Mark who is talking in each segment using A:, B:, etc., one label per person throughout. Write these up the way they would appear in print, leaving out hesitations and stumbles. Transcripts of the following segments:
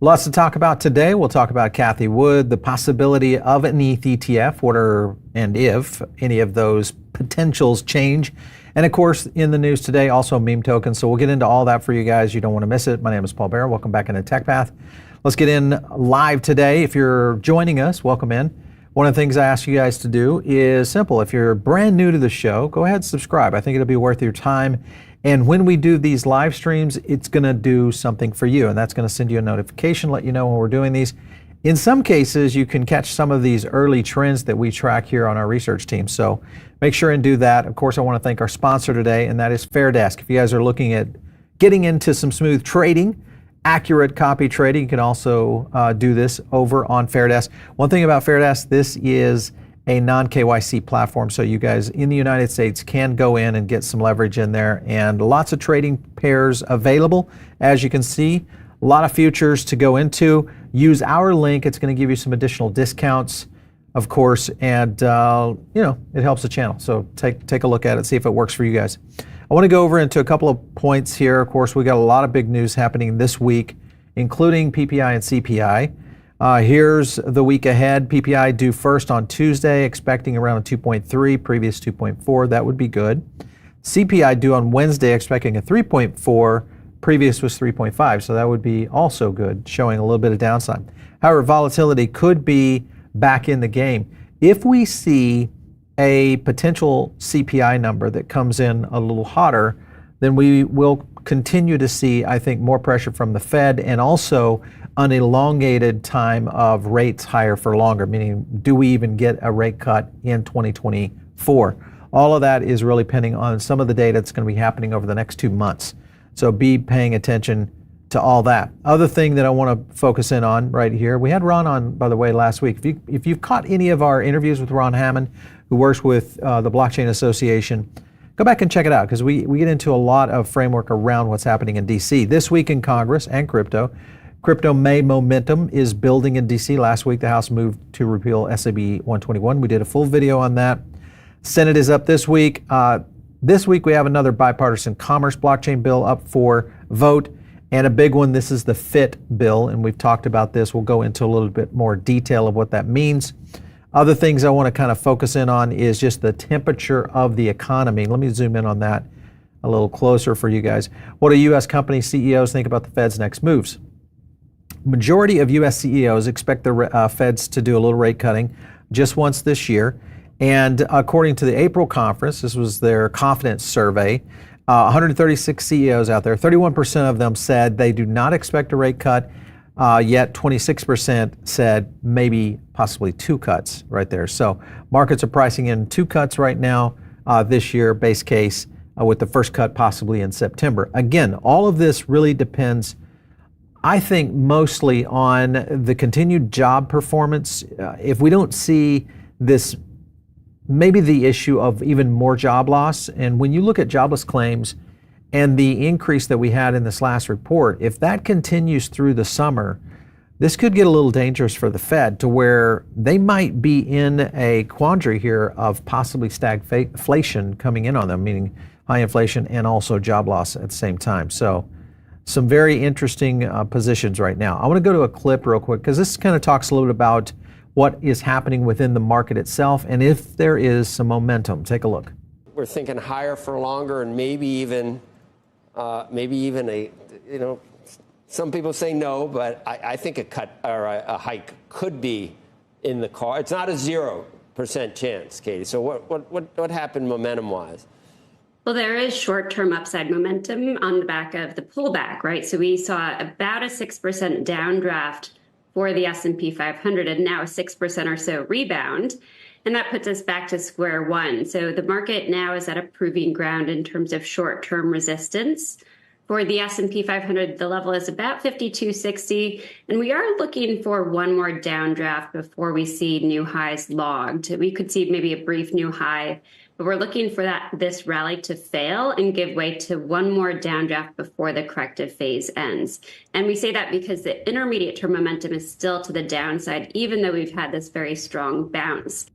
A: Lots to talk about today. We'll talk about Cathie Wood, the possibility of an ETH ETF, what are and if any of those potentials change. And of course, in the news today, also meme tokens. So we'll get into all that for you guys. You don't want to miss it. My name is Paul Bear. Welcome back into Tech Path. Let's get in live today. If you're joining us, welcome in. One of the things I ask you guys to do is simple. If you're brand new to the show, go ahead and subscribe. I think it'll be worth your time. And when we do these live streams, it's going to do something for you, and that's going to send you a notification, let you know when we're doing these. In some cases, you can catch some of these early trends that we track here on our research team. So make sure and do that. Of course, I want to thank our sponsor today, and that is Fairdesk. If you guys are looking at getting into some smooth trading, accurate copy trading, you can also do this over on Fairdesk. One thing about Fairdesk, this is a non-KYC platform, so you guys in the United States can go in and get some leverage in there, and lots of trading pairs available. As you can see, a lot of futures to go into. Use our link. It's going to give you some additional discounts, of course, and it helps the channel. So take a look at it, see if it works for you guys. I want to go over into a couple of points here. Of course, we got a lot of big news happening this week, including PPI and CPI. Here's the week ahead. PPI due first on Tuesday, expecting around a 2.3, previous 2.4. That would be good. CPI due on Wednesday, expecting a 3.4, previous was 3.5. So that would be also good, showing a little bit of downside. However, volatility could be back in the game. If we see a potential CPI number that comes in a little hotter, then we will continue to see, I think, more pressure from the Fed, and also an elongated time of rates higher for longer, meaning do we even get a rate cut in 2024? All of that is really depending on some of the data that's going to be happening over the next 2 months. So be paying attention to all that. Other thing that I want to focus in on right here, we had Ron on, by the way, last week. If you've caught any of our interviews with Ron Hammond, who works with the Blockchain Association, go back and check it out, because we get into a lot of framework around what's happening in DC. This week in Congress and crypto May momentum is building in DC. Last week, the House moved to repeal SAB 121. We did a full video on that. Senate is up this week. This week, we have another bipartisan commerce blockchain bill up for vote, and a big one. This is the FIT bill, and we've talked about this. We'll go into a little bit more detail of what that means. Other things I want to kind of focus in on is just the temperature of the economy. Let me zoom in on that a little closer for you guys. What do U.S. company CEOs think about the Fed's next moves? Majority of U.S. CEOs expect the Feds to do a little rate cutting just once this year. And according to the April conference, this was their confidence survey, 136 CEOs out there, 31% of them said they do not expect a rate cut, yet 26% said maybe possibly 2 cuts right there. So markets are pricing in 2 cuts right now this year, base case, with the first cut possibly in September. Again, all of this really depends, I think, mostly on the continued job performance. If we don't see this, maybe the issue of even more job loss, and when you look at jobless claims and the increase that we had in this last report, if that continues through the summer, this could get a little dangerous for the Fed, to where they might be in a quandary here of possibly stagflation coming in on them, meaning high inflation and also job loss at the same time. So some very interesting positions right now. I want to go to a clip real quick, because this kind of talks a little bit about what is happening within the market itself and if there is some momentum. Take a look.
B: We're thinking higher for longer, and maybe even a, some people say no, but I think a cut or a hike could be in the car. It's not a 0% chance, Cathie. So what happened momentum-wise?
C: Well, there is short-term upside momentum on the back of the pullback, right? So we saw about a 6% downdraft for the S&P 500, and now a 6% or so rebound. And that puts us back to square one. So the market now is at a proving ground in terms of short-term resistance. For the S&P 500, the level is about 5260, and we are looking for one more downdraft before we see new highs logged. We could see maybe a brief new high, but we're looking for this rally to fail and give way to one more downdraft before the corrective phase ends. And we say that because the intermediate term momentum is still to the downside, even though we've had this very strong bounce.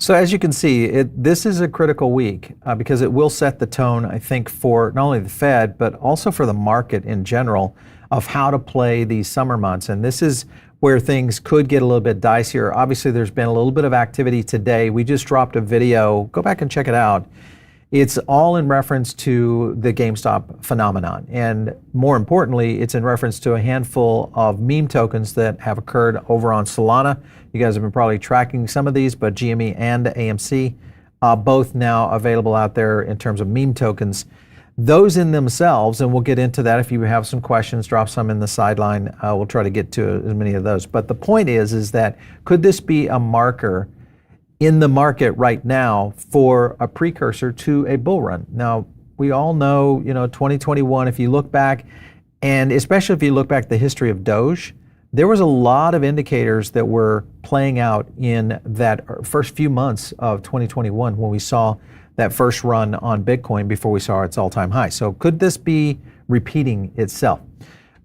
A: So as you can see, this is a critical week because it will set the tone, I think, for not only the Fed, but also for the market in general of how to play these summer months. And this is where things could get a little bit dicier. Obviously, there's been a little bit of activity today. We just dropped a video. Go back and check it out. It's all in reference to the GameStop phenomenon. And more importantly, it's in reference to a handful of meme tokens that have occurred over on Solana. You guys have been probably tracking some of these, but GME and AMC, both now available out there in terms of meme tokens. Those in themselves, and we'll get into that if you have some questions, drop some in the sideline. We'll try to get to as many of those. But the point is that could this be a marker in the market right now for a precursor to a bull run? Now, we all know, 2021, if you look back, and especially if you look back at the history of Doge, there was a lot of indicators that were playing out in that first few months of 2021 when we saw that first run on Bitcoin before we saw its all-time high. So could this be repeating itself?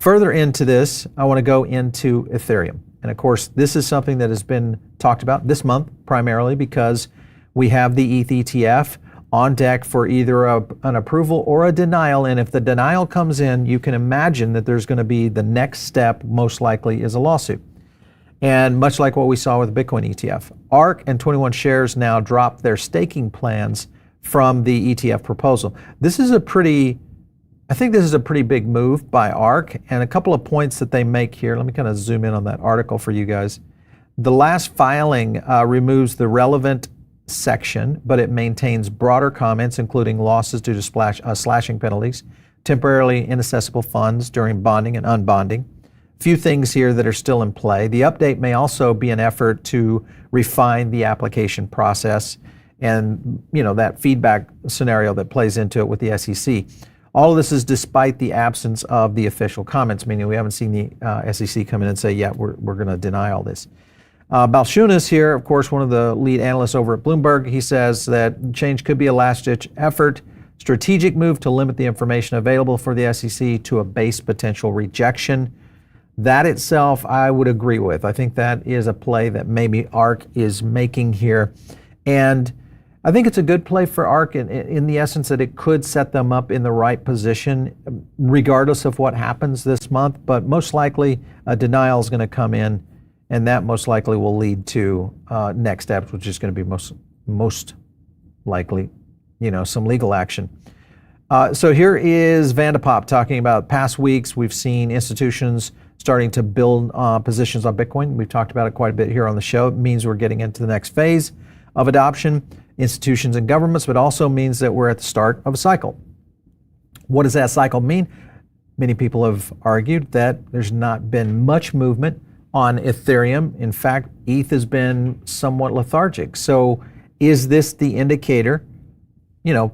A: Further into this, I want to go into Ethereum. And of course, this is something that has been talked about this month primarily because we have the ETH ETF on deck for either an approval or a denial. And if the denial comes in, you can imagine that there's going to be the next step, most likely, is a lawsuit. And much like what we saw with the Bitcoin ETF, ARK and 21 Shares now dropped their staking plans from the ETF proposal. I think this is a pretty big move by ARK, and a couple of points that they make here. Let me kind of zoom in on that article for you guys. The last filing removes the relevant section, but it maintains broader comments, including losses due to slashing penalties, temporarily inaccessible funds during bonding and unbonding. A few things here that are still in play. The update may also be an effort to refine the application process and that feedback scenario that plays into it with the SEC. All of this is despite the absence of the official comments, meaning we haven't seen the SEC come in and say, yeah, we're going to deny all this. Balchunas here, of course, one of the lead analysts over at Bloomberg, he says that change could be a last-ditch effort, strategic move to limit the information available for the SEC to a base potential rejection. That itself, I would agree with. I think that is a play that maybe ARK is making here. And I think it's a good play for ARK in the essence that it could set them up in the right position regardless of what happens this month. But most likely a denial is going to come in, and that most likely will lead to next steps, which is going to be most likely, some legal action. So here is Vandepop talking about past weeks. We've seen institutions starting to build positions on Bitcoin. We've talked about it quite a bit here on the show. It means we're getting into the next phase of adoption, institutions and governments, but also means that we're at the start of a cycle. What does that cycle mean? Many people have argued that there's not been much movement on Ethereum. In fact, ETH has been somewhat lethargic. So is this the indicator,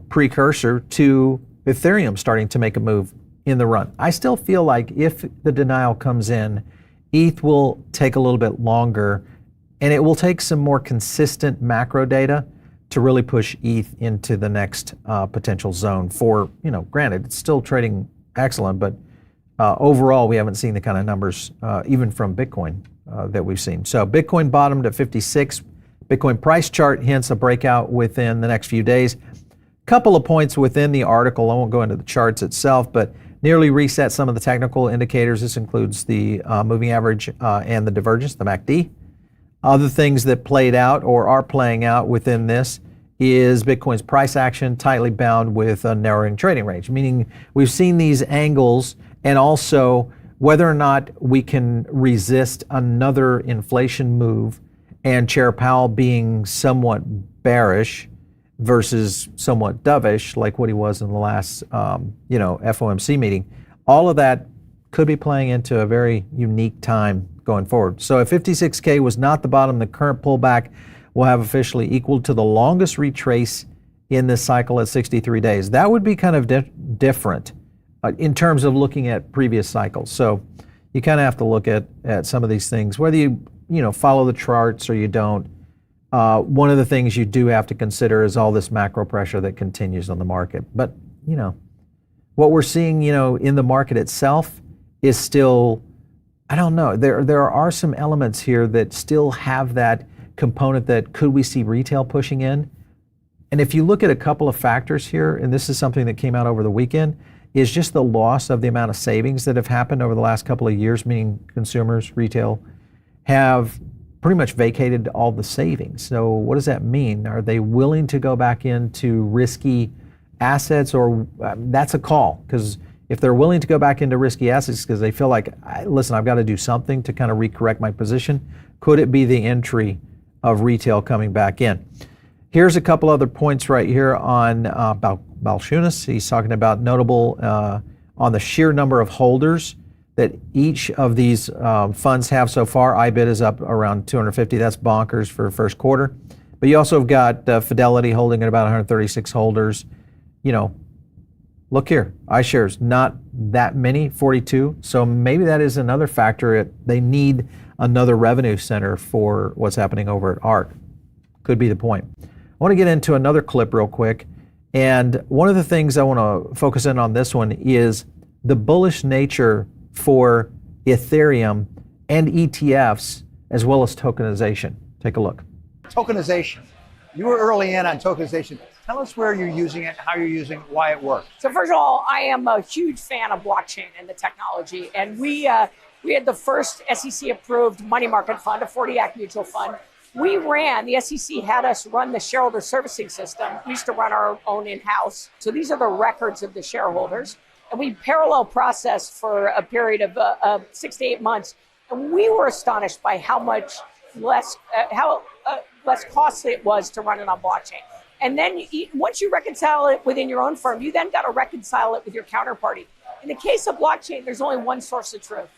A: precursor to Ethereum starting to make a move in the run? I still feel like if the denial comes in, ETH will take a little bit longer, and it will take some more consistent macro data to really push ETH into the next potential zone for, granted, it's still trading excellent, but overall, we haven't seen the kind of numbers, even from Bitcoin, that we've seen. So Bitcoin bottomed at 56. Bitcoin price chart hints a breakout within the next few days. Couple of points within the article. I won't go into the charts itself, but nearly reset some of the technical indicators. This includes the moving average and the divergence, the MACD. Other things that played out or are playing out within this is Bitcoin's price action tightly bound with a narrowing trading range, meaning we've seen these angles, and also whether or not we can resist another inflation move and Chair Powell being somewhat bearish versus somewhat dovish, like what he was in the last FOMC meeting. All of that could be playing into a very unique time going forward. So if 56K was not the bottom, the current pullback will have officially equaled to the longest retrace in this cycle at 63 days. That would be kind of different in terms of looking at previous cycles. So you kind of have to look at some of these things, whether you follow the charts or you don't. One of the things you do have to consider is all this macro pressure that continues on the market. But what we're seeing in the market itself is still, I don't know, there are some elements here that still have that component that could we see retail pushing in? And if you look at a couple of factors here, and this is something that came out over the weekend, is just the loss of the amount of savings that have happened over the last couple of years, meaning consumers, retail, have pretty much vacated all the savings. So what does that mean? Are they willing to go back into risky assets, or that's a call? Because if they're willing to go back into risky assets because they feel like, listen, I've got to do something to kind of recorrect my position, could it be the entry of retail coming back in? Here's a couple other points right here on Balchunas. He's talking about notable on the sheer number of holders that each of these funds have so far. IBIT is up around 250. That's bonkers for first quarter. But you also have got Fidelity holding at about 136 holders. You know, look here, iShares, not that many, 42. So maybe that is another factor. They need another revenue center for what's happening over at ARK. Could be the point. I want to get into another clip real quick. And one of the things I want to focus in on this one is the bullish nature for Ethereum and ETFs, as well as tokenization. Take a look.
D: Tokenization. You were early in on tokenization. Tell us where you're using it, how you're using it, why it works.
E: So first of all, I am a huge fan of blockchain and the technology. And we had the first SEC-approved money market fund, a 40 Act mutual fund. The SEC had us run the shareholder servicing system. We used to run our own in-house. So these are the records of the shareholders. And we parallel processed for a period of 6 to 8 months. And we were astonished by how much less costly it was to run it on blockchain. And then once you reconcile it within your own firm, you then got to reconcile it with your counterparty. In the case of blockchain, there's only one source of truth.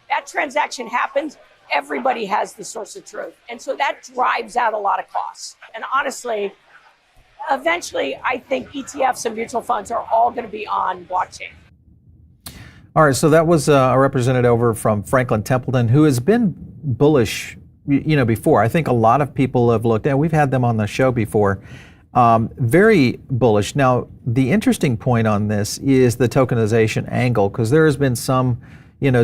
E: That transaction happens, everybody has the source of truth. And so that drives out a lot of costs. And honestly, eventually, I think ETFs and mutual funds are all going to be on blockchain.
A: All right, so that was a representative over from Franklin Templeton, who has been bullish, before. I think a lot of people have looked at, we've had them on the show before, very bullish. Now, the interesting point on this is the tokenization angle, because there has been some,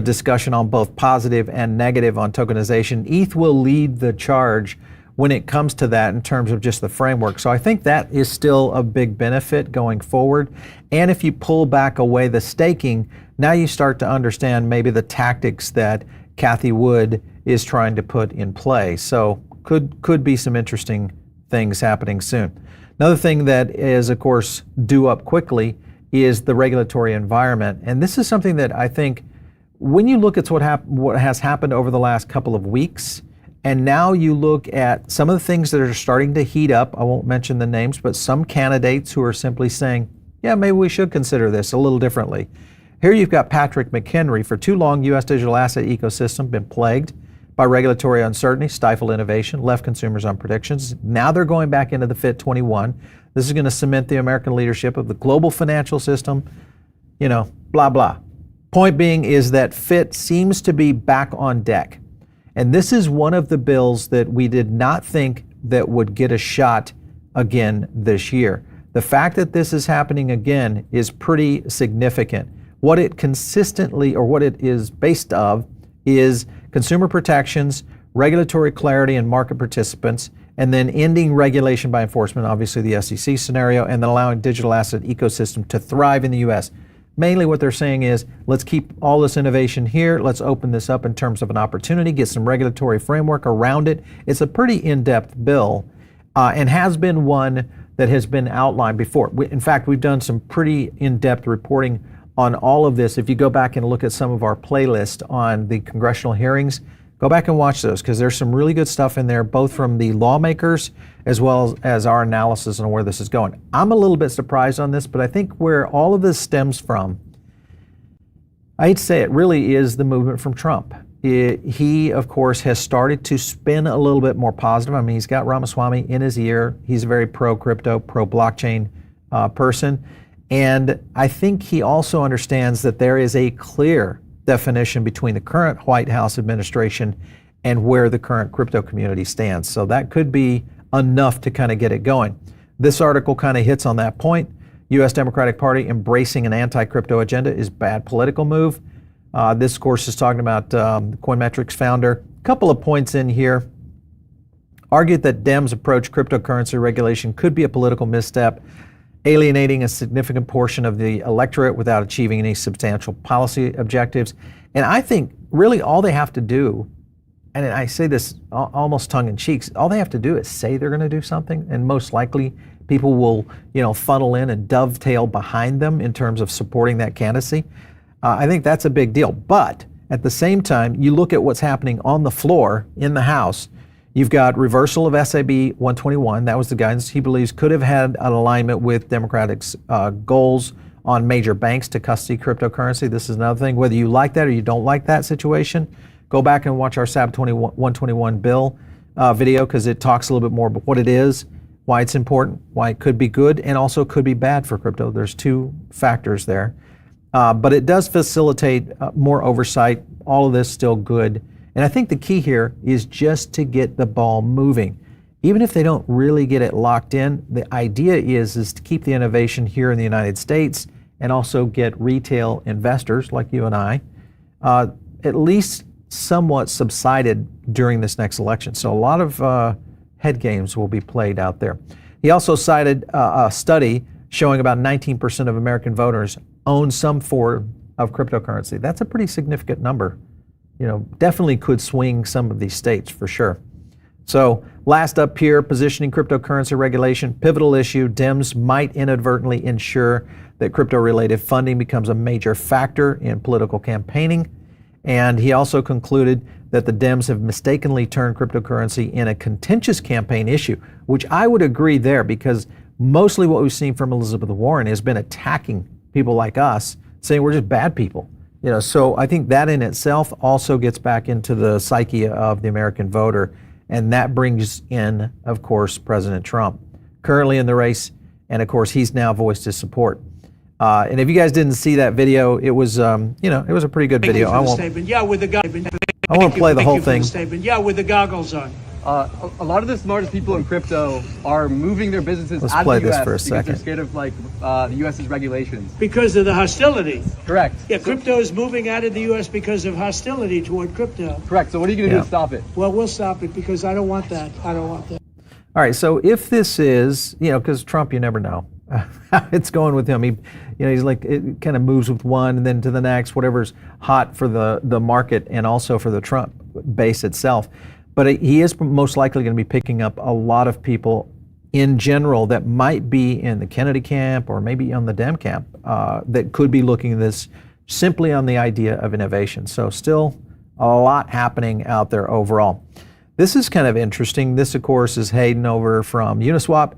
A: discussion on both positive and negative on tokenization. ETH will lead the charge when it comes to that in terms of just the framework. So I think that is still a big benefit going forward. And if you pull back away the staking, now you start to understand maybe the tactics that Cathie Wood is trying to put in play. So could be some interesting things happening soon. Another thing that is, of course, due up quickly is the regulatory environment. And this is something that I think when you look at what has happened over the last couple of weeks, and now you look at some of the things that are starting to heat up, I won't mention the names, but some candidates who are simply saying, yeah, maybe we should consider this a little differently. Here you've got Patrick McHenry. For too long, U.S. digital asset ecosystem been plagued by regulatory uncertainty, stifled innovation, left consumers on predictions. Now they're going back into the FIT 21. This is going to cement the American leadership of the global financial system, blah, blah. Point being is that FIT seems to be back on deck. And this is one of the bills that we did not think that would get a shot again this year. The fact that this is happening again is pretty significant. What it consistently, or what it is based of, is consumer protections, regulatory clarity and market participants, and then ending regulation by enforcement, obviously the SEC scenario, and then allowing digital asset ecosystem to thrive in the US. Mainly what they're saying is, let's keep all this innovation here, let's open this up in terms of an opportunity, get some regulatory framework around it. It's a pretty in-depth bill, and has been one that has been outlined before. In fact, we've done some pretty in-depth reporting on all of this. If you go back and look at some of our playlist on the congressional hearings, go back and watch those, because there's some really good stuff in there, both from the lawmakers as well as our analysis on where this is going. I'm a little bit surprised on this, but I think where all of this stems from, I hate to say it, really is the movement from Trump. He, of course, has started to spin a little bit more positive. I mean, he's got Ramaswamy in his ear. He's a very pro-crypto, pro-blockchain person. And I think he also understands that there is a clear definition between the current White House administration and where the current crypto community stands. So that could be enough to kind of get it going. This article kind of hits on that point. U.S. Democratic Party embracing an anti-crypto agenda is bad political move. This, of course, is talking about Coinmetrics founder. A couple of points in here. argued that Dems' approach cryptocurrency regulation could be a political misstep, alienating a significant portion of the electorate without achieving any substantial policy objectives. And I think really all they have to do, and I say this almost tongue in cheek, all they have to do is say they're going to do something, and most likely people will, funnel in and dovetail behind them in terms of supporting that candidacy. I think that's a big deal. But at the same time, you look at what's happening on the floor in the House. You've got reversal of SAB 121. That was the guidance he believes could have had an alignment with Democratic's goals on major banks to custody cryptocurrency. This is another thing. Whether you like that or you don't like that situation, go back and watch our SAB 121 bill video, because it talks a little bit more about what it is, why it's important, why it could be good, and also could be bad for crypto. There's two factors there. But it does facilitate more oversight. All of this still good. And I think the key here is just to get the ball moving. Even if they don't really get it locked in, the idea is to keep the innovation here in the United States and also get retail investors like you and I at least somewhat subsided during this next election. So a lot of head games will be played out there. He also cited a study showing about 19% of American voters own some form of cryptocurrency. That's a pretty significant number. Definitely could swing some of these states for sure. So last up here, positioning cryptocurrency regulation, pivotal issue. Dems might inadvertently ensure that crypto-related funding becomes a major factor in political campaigning. And he also concluded that the Dems have mistakenly turned cryptocurrency in a contentious campaign issue, which I would agree there, because mostly what we've seen from Elizabeth Warren has been attacking people like us, saying we're just bad people. So I think that in itself also gets back into the psyche of the American voter, and that brings in, of course, President Trump, currently in the race, and of course he's now voiced his support. And if you guys didn't see that video, it was, it was a pretty good video. I won't play the whole thing.
F: Yeah, with the goggles on. A lot of the smartest people in crypto are moving their businesses out of the US because they're scared of the US's regulations. Because of the hostility.
B: Correct.
F: Yeah, crypto is moving out of the US because of hostility toward crypto. Correct. So what are you going to do to stop it? Well, we'll stop it because I don't want that. I don't want that.
A: All right. So if this is, because Trump, you never know how it's going with him. He's like, it kind of moves with one and then to the next, whatever's hot for the market and also for the Trump base itself. But he is most likely going to be picking up a lot of people in general that might be in the Kennedy camp or maybe on the Dem camp that could be looking at this simply on the idea of innovation. So still a lot happening out there overall. This is kind of interesting. This, of course, is Hayden over from Uniswap.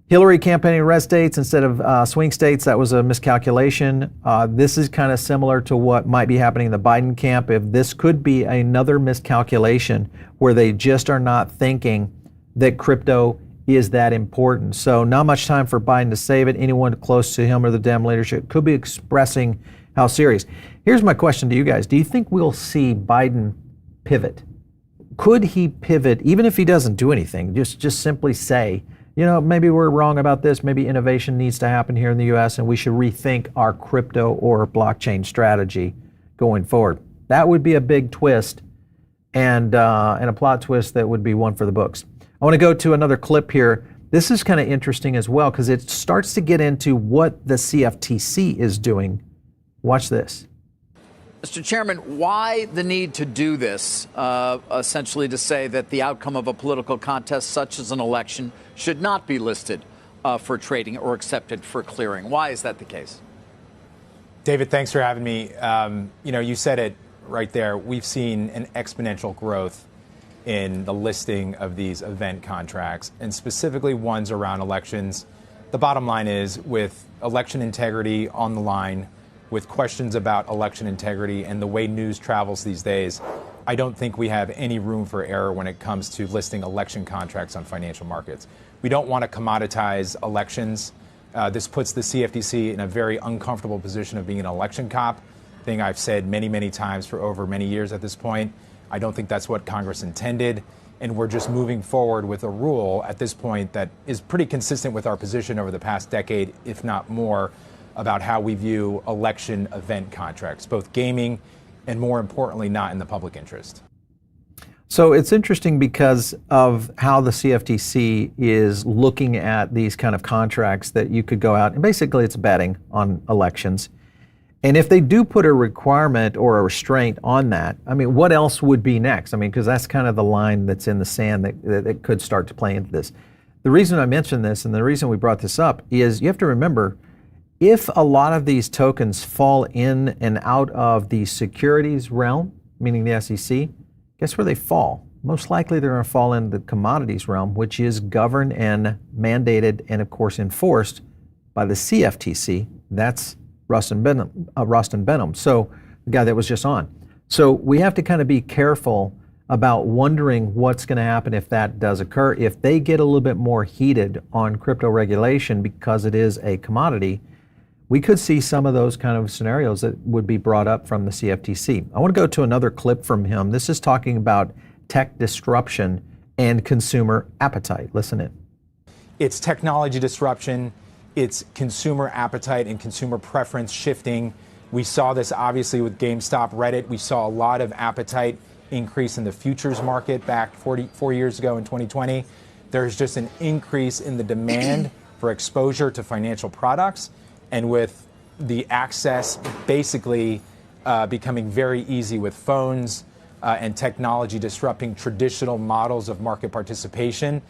A: Hillary campaigning red states instead of swing states. That was a miscalculation. This is kind of similar to what might be happening in the Biden camp. If this could be another miscalculation where they just are not thinking that crypto is that important. So not much time for Biden to save it. Anyone close to him or the Dem leadership could be expressing how serious. Here's my question to you guys. Do you think we'll see Biden pivot? Could he pivot, even if he doesn't do anything, just simply say, maybe we're wrong about this. Maybe innovation needs to happen here in the U.S. and we should rethink our crypto or blockchain strategy going forward. That would be a big twist and a plot twist that would be one for the books. I want to go to another clip here. This is kind of interesting as well because it starts to get into what the CFTC is doing. Watch this.
G: Mr. Chairman, why the need to do this, essentially to say that the outcome of a political contest such as an election should not be listed for trading or accepted for clearing? Why is that the case?
H: David, thanks for having me. You said it right there. We've seen an exponential growth in the listing of these event contracts, and specifically ones around elections. The bottom line is, with election integrity on the line, with questions about election integrity and the way news travels these days, I don't think we have any room for error when it comes to listing election contracts on financial markets. We don't want to commoditize elections. This puts the CFTC in a very uncomfortable position of being an election cop, thing I've said many, many times for over many years at this point. I don't think that's what Congress intended, and we're just moving forward with a rule at this point that is pretty consistent with our position over the past decade, if not more, about how we view election event contracts, both gaming and, more importantly, not in the public interest.
A: So it's interesting because of how the CFTC is looking at these kind of contracts that you could go out and basically it's betting on elections. And if they do put a requirement or a restraint on that, I mean, what else would be next? I mean, because that's kind of the line that's in the sand that could start to play into this. The reason I mentioned this and the reason we brought this up is you have to remember, if a lot of these tokens fall in and out of the securities realm, meaning the SEC, guess where they fall? Most likely they're going to fall in the commodities realm, which is governed and mandated and, of course, enforced by the CFTC. That's Rustin Benham, so the guy that was just on. So we have to kind of be careful about wondering what's going to happen if that does occur. If they get a little bit more heated on crypto regulation because it is a commodity, we could see some of those kind of scenarios that would be brought up from the CFTC. I want to go to another clip from him. This is talking about tech disruption and consumer appetite. Listen in.
H: It's technology disruption. It's consumer appetite and consumer preference shifting. We saw this obviously with GameStop, Reddit. We saw a lot of appetite increase in the futures market back 4 years ago in 2020. There's just an increase in the demand for exposure to financial products. And with the access basically becoming very easy with phones and technology disrupting traditional models of market participation,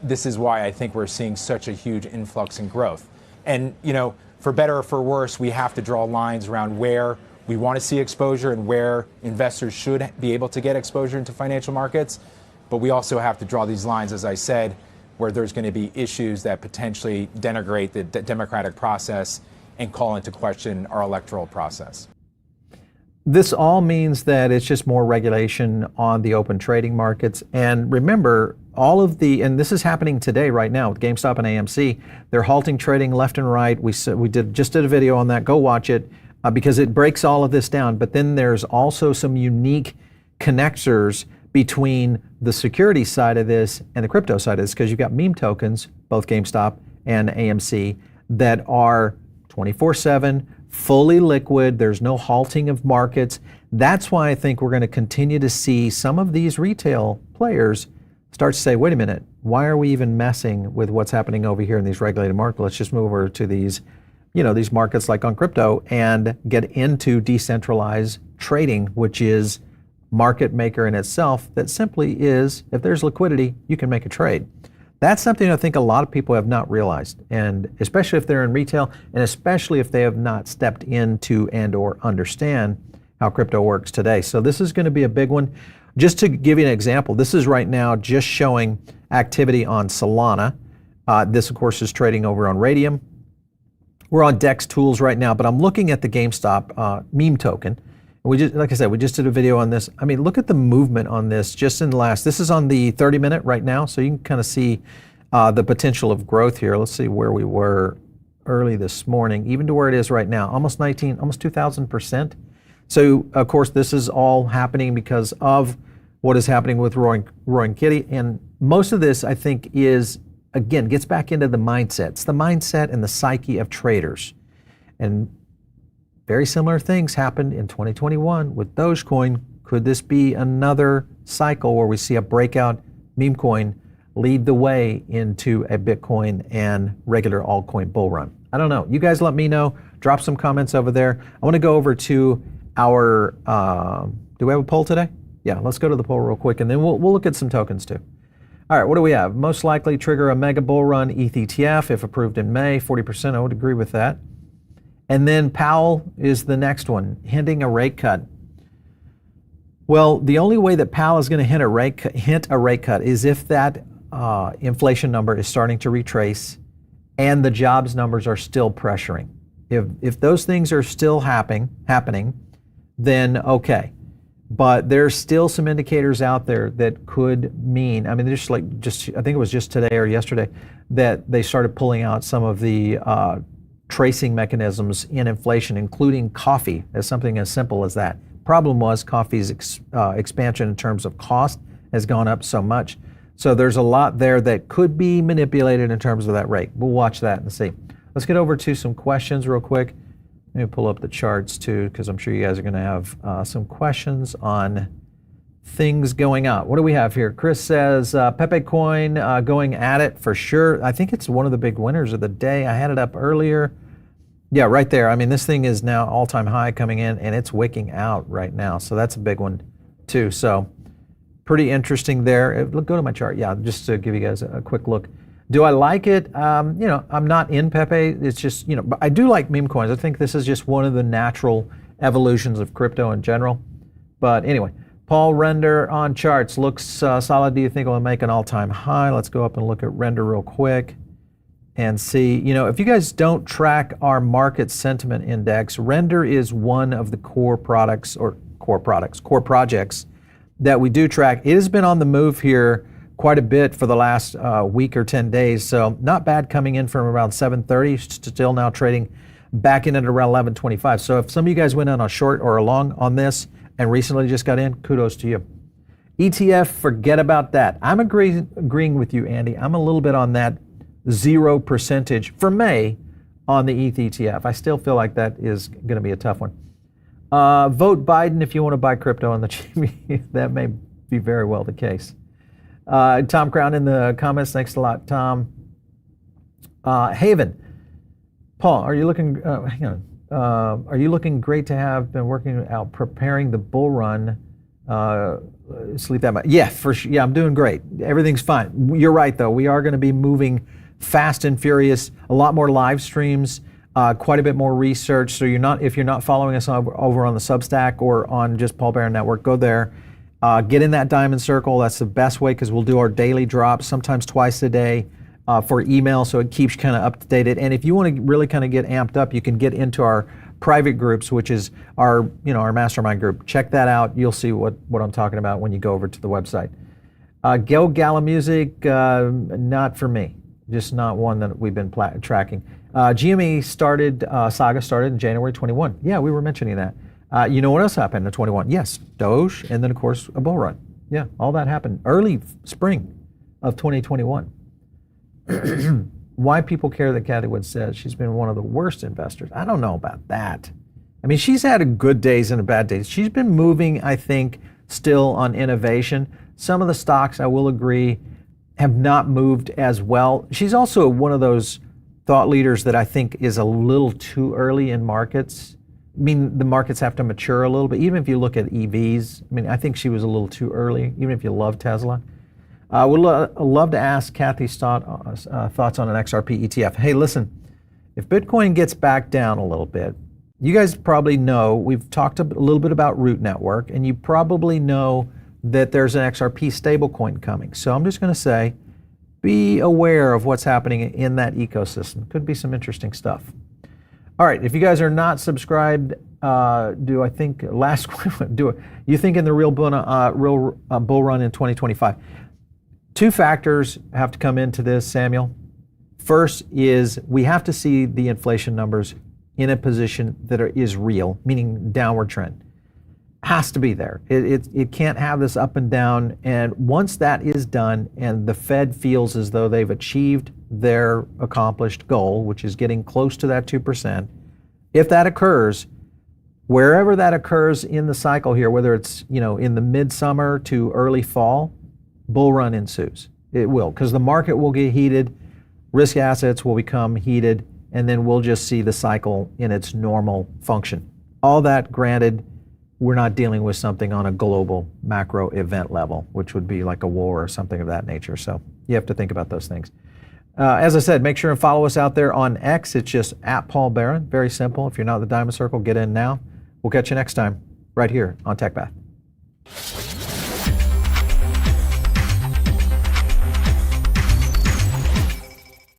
H: this is why I think we're seeing such a huge influx in growth. And, you know, for better or for worse, we have to draw lines around where we want to see exposure and where investors should be able to get exposure into financial markets. But we also have to draw these lines, as I said, where there's going to be issues that potentially denigrate the democratic process and call into question our electoral process.
A: This all means that it's just more regulation on the open trading markets. And remember, and this is happening today right now with GameStop and AMC, they're halting trading left and right. We just did a video on that. Go watch it because it breaks all of this down. But then there's also some unique connectors between the security side of this and the crypto side of this, because you've got meme tokens, both GameStop and AMC, that are 24/7, fully liquid. There's no halting of markets. That's why I think we're going to continue to see some of these retail players start to say, wait a minute, why are we even messing with what's happening over here in these regulated markets? Let's just move over to these, these markets like on crypto and get into decentralized trading, which is market maker in itself, that simply is, if there's liquidity, you can make a trade. That's something I think a lot of people have not realized, and especially if they're in retail, and especially if they have not stepped into and or understand how crypto works today. So this is going to be a big one. Just to give you an example, this is right now just showing activity on Solana. This, of course, is trading over on Radium. We're on DEX tools right now, but I'm looking at the GameStop meme token. Like I said, we just did a video on this. I mean, look at the movement on this just in the this is on the 30-minute right now, so you can kind of see the potential of growth here. Let's see where we were early this morning, even to where it is right now, almost 2,000%. So, of course, this is all happening because of what is happening with Roaring Kitty. And most of this, I think, again, gets back into the mindset. It's the mindset and the psyche of traders. And very similar things happened in 2021 with Dogecoin. Could this be another cycle where we see a breakout meme coin lead the way into a Bitcoin and regular altcoin bull run? I don't know. You guys let me know. Drop some comments over there. I want to go over to our, do we have a poll today? Yeah, let's go to the poll real quick, and then we'll look at some tokens too. All right, what do we have? Most likely trigger a mega bull run ETH ETF if approved in May, 40%. I would agree with that. And then Powell is the next one, hinting a rate cut. Well, the only way that Powell is going to hint a rate cut is if that inflation number is starting to retrace and the jobs numbers are still pressuring. If those things are still happening, then okay. But there's still some indicators out there that could mean, I mean, I think it was just today or yesterday that they started pulling out some of the tracing mechanisms in inflation, including coffee, as something as simple as that. Problem was coffee's expansion in terms of cost has gone up so much. So there's a lot there that could be manipulated in terms of that rate. We'll watch that and see. Let's get over to some questions real quick. Let me pull up the charts too, because I'm sure you guys are going to have some questions on things going out. What do we have here? Chris says Pepe coin going at it for sure. I think it's one of the big winners of the day. I had it up earlier. Yeah, right there. I mean, this thing is now all-time high coming in, and it's wicking out right now. So that's a big one too. So pretty interesting there. Go to my chart. Yeah, just to give you guys a quick look. Do I like it? I'm not in Pepe. It's just, but I do like meme coins. I think this is just one of the natural evolutions of crypto in general. But anyway, Paul, render on charts looks solid. Do you think it'll make an all-time high? Let's go up and look at render real quick and see. If you guys don't track our market sentiment index, render is one of the core projects that we do track. It has been on the move here quite a bit for the last week or 10 days. So not bad, coming in from around 730, still now trading back in at around 1125. So if some of you guys went on a short or a long on this and recently just got in, kudos to you. ETF, forget about that. I'm agreeing with you, Andy. I'm a little bit on that 0% for May on the ETH ETF. I still feel like that is going to be a tough one. Vote Biden if you want to buy crypto on the cheap. That may be very well the case. Tom Crown in the comments. Thanks a lot, Tom. Haven. Paul, are you looking? Are you looking great to have been working out preparing the bull run? Sleep that much? Yeah, for sure. Yeah, I'm doing great. Everything's fine. You're right, though. We are going to be moving fast and furious. A lot more live streams. Quite a bit more research. So if you're not following us over on the Substack or on just Paul Barron Network, go there. Get in that diamond circle. That's the best way, because we'll do our daily drops, sometimes twice a day for email, so it keeps kind of up to date. And if you want to really kind of get amped up, you can get into our private groups, which is our mastermind group. Check that out. You'll see what I'm talking about when you go over to the website. Go Gala Music, not for me. Just not one that we've been tracking. GME saga started in January 21. Yeah, we were mentioning that. You know what else happened in 21? Yes, Doge, and then of course a bull run. Yeah, all that happened early spring of 2021. Why people care that Cathie Wood says she's been one of the worst investors. I don't know about that. I mean, she's had a good days and a bad days. She's been moving, I think, still on innovation. Some of the stocks, I will agree, have not moved as well. She's also one of those thought leaders that I think is a little too early in markets. I mean, the markets have to mature a little bit. Even if you look at EVs, I mean, I think she was a little too early, even if you love Tesla. Would love to ask Cathie's thoughts on an XRP ETF. Hey, listen, if Bitcoin gets back down a little bit, you guys probably know, we've talked a little bit about Root Network, and you probably know that there's an XRP stablecoin coming. So I'm just going to say, be aware of what's happening in that ecosystem. Could be some interesting stuff. All right, if you guys are not subscribed, you think in the real bull run in 2025? Two factors have to come into this, Samuel. First is we have to see the inflation numbers in a position that is real, meaning downward trend. Has to be there. It can't have this up and down. And once that is done and the Fed feels as though they've achieved their accomplished goal, which is getting close to that 2%, if that occurs, wherever that occurs in the cycle here, whether it's in the midsummer to early fall, bull run ensues. It will, because the market will get heated, risk assets will become heated, and then we'll just see the cycle in its normal function. All that granted, we're not dealing with something on a global macro event level, which would be like a war or something of that nature. So you have to think about those things. As I said, make sure and follow us out there on X. It's just @PaulBarron. Very simple. If you're not in the Diamond Circle, get in now. We'll catch you next time right here on TechPath.